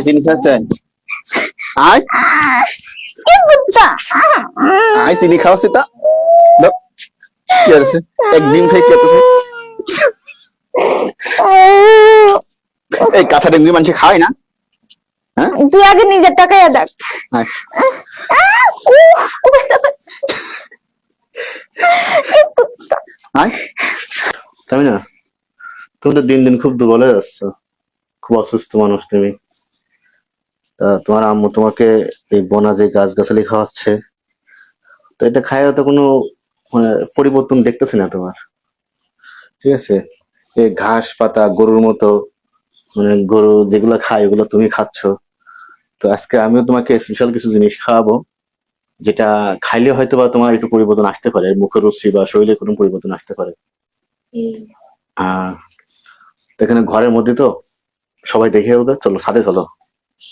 চিনি খাচ্ছে আয় আয় চিনি খাওয়াচ্ছি তা দাও। কি আছে এক ডিম খাই কি আছে এই কাঁচা ডিম মানুষ খায় না হ্যাঁ তুই আগে নিজের টাকায় দেখ। আয় আয় তাই না তুমি তো দিন দিন খুব দুর্বল হয়ে যাচ্ছ, খুব অসুস্থ মানুষ তুমি। তোমার আম্মু তোমাকে এই বনা যে গাছ গাছালি খাওয়াচ্ছে, তো এটা খায় তো কোনো মানে পরিবর্তন দেখতেছি না তোমার, ঠিক আছে? এই ঘাস পাতা গরুর মতো, মানে গরু যেগুলো খায় ওগুলো তুমি খাচ্ছ। তো আজকে আমিও তোমাকে স্পেশাল কিছু জিনিস খাওয়াবো, যেটা খাইলে হয়তো বা তোমার একটু পরিবর্তন আসতে পারে, মুখের রুচি বা শরীরে কোনো পরিবর্তন আসতে পারে। তো এখানে ঘরের মধ্যে তো সবাই দেখে ওদের, চলো সাথে চলো,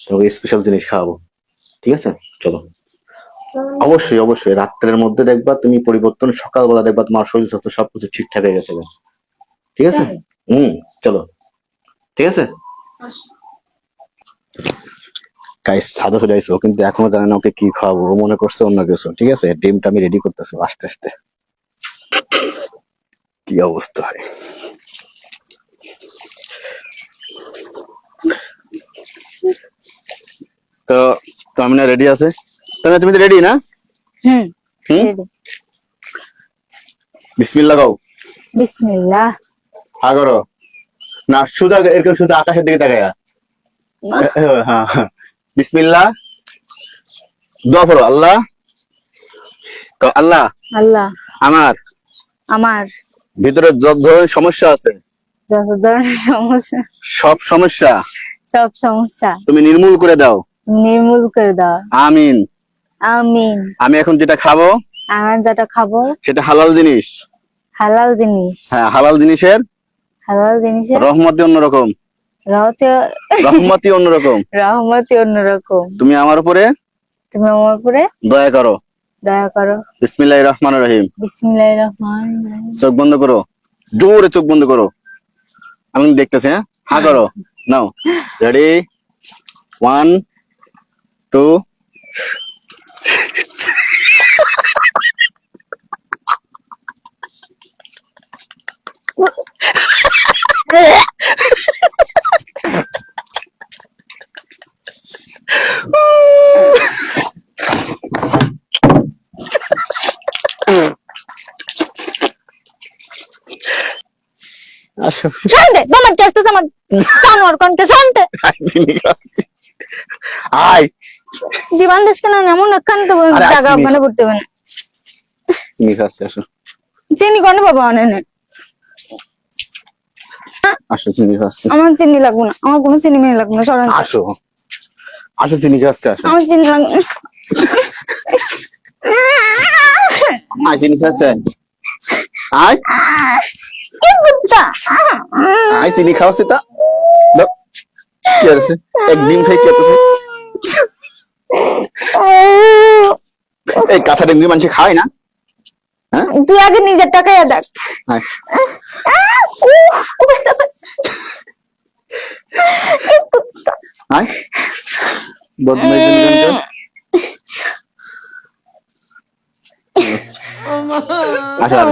তোমাকে স্পেশাল জিনিস খাওয়াবো, ঠিক আছে? চলো। অবশ্যই অবশ্যই রাত্রের মধ্যে দেখবা তুমি পরিবর্তন, সকালবেলা দেখবা তোমার শরীর স্বাস্থ্য সবকিছু ঠিকঠাক হয়ে গেছে, ঠিক আছে? চলো, ঠিক আছে। গাইস সাদা চলে আইসো, কিন্তু এখনো জানে না ওকে কি খাওয়াবো, ও মনে করছে অন্য কিছু, ঠিক আছে? ডিমটা আমি রেডি করতেছি আস্তে আস্তে, কি অবস্থা হয়। তো আমি না রেডি আছে, তুমি তো রেডি না? হুম বিসমিল্লাহ গাও। বিসমিল্লাহ। হ্যাঁ করো না, শুধু এরকম শুধু আকাশের দিকে তাকায়া। হ্যাঁ হ্যাঁ, বিসমিল্লাহ দোয়া করো। আল্লাহ, আল্লাহ আল্লাহ আমার আমার ভিতরে যত ধরনের সমস্যা আছে, যত ধরনের সমস্যা, সব সমস্যা সব সমস্যা তুমি নির্মূল করে দাও, নির্মূল করে দাও। আমিন আমিন। আমি এখন যেটা খাবো, আমার যেটা খাবো সেটা হালাল জিনিস। হালাল জিনিস। হ্যাঁ, হালাল জিনিসের হালাল জিনিসের রহমতি অন্যরকম, রহমতি অন্যরকম। রহমতি অন্যরকম। তুমি আমার উপরে দয়া করো। দয়া করো। বিসমিল্লাহির রহমানির রহিম। বিসমিল্লাহির রহমানির রহিম। চোখ বন্ধ করো, জোরে চোখ বন্ধ করো, আমি দেখতেছি। হ্যাঁ করো, নাও, রেডি, 1 2। আসো শান্তে বাবার টেস্ট আমার জানোয়ার কোনকে শান্তে আয় জীবন দেশ কেন এমন একখান তো জায়গা ওখানে পড়তে হবে না। চিনি খাচ্ছি, আসো চিনি কোনে বাবা অনেনে। আসো চিনি খাচ্ছি। আমার চিনি লাগবে না, আমার কোনো চিনি মেয়ে লাগবে না, সরেন। আসো আসো চিনি খাচ্ছি, আসো। আমার চিনি লাগবে না। আয় চিনি খাচ্ছে আয় আয় চিনি খাওয়াচ্ছি তা দাও। কি আছে এক ডিম খাই কি আছে এই কাঁচা ডিম মানুষ খায় না হ্যাঁ? তুই আগে নিজের টাকায় দেখ। আয় আয় বদমাইশ আসলে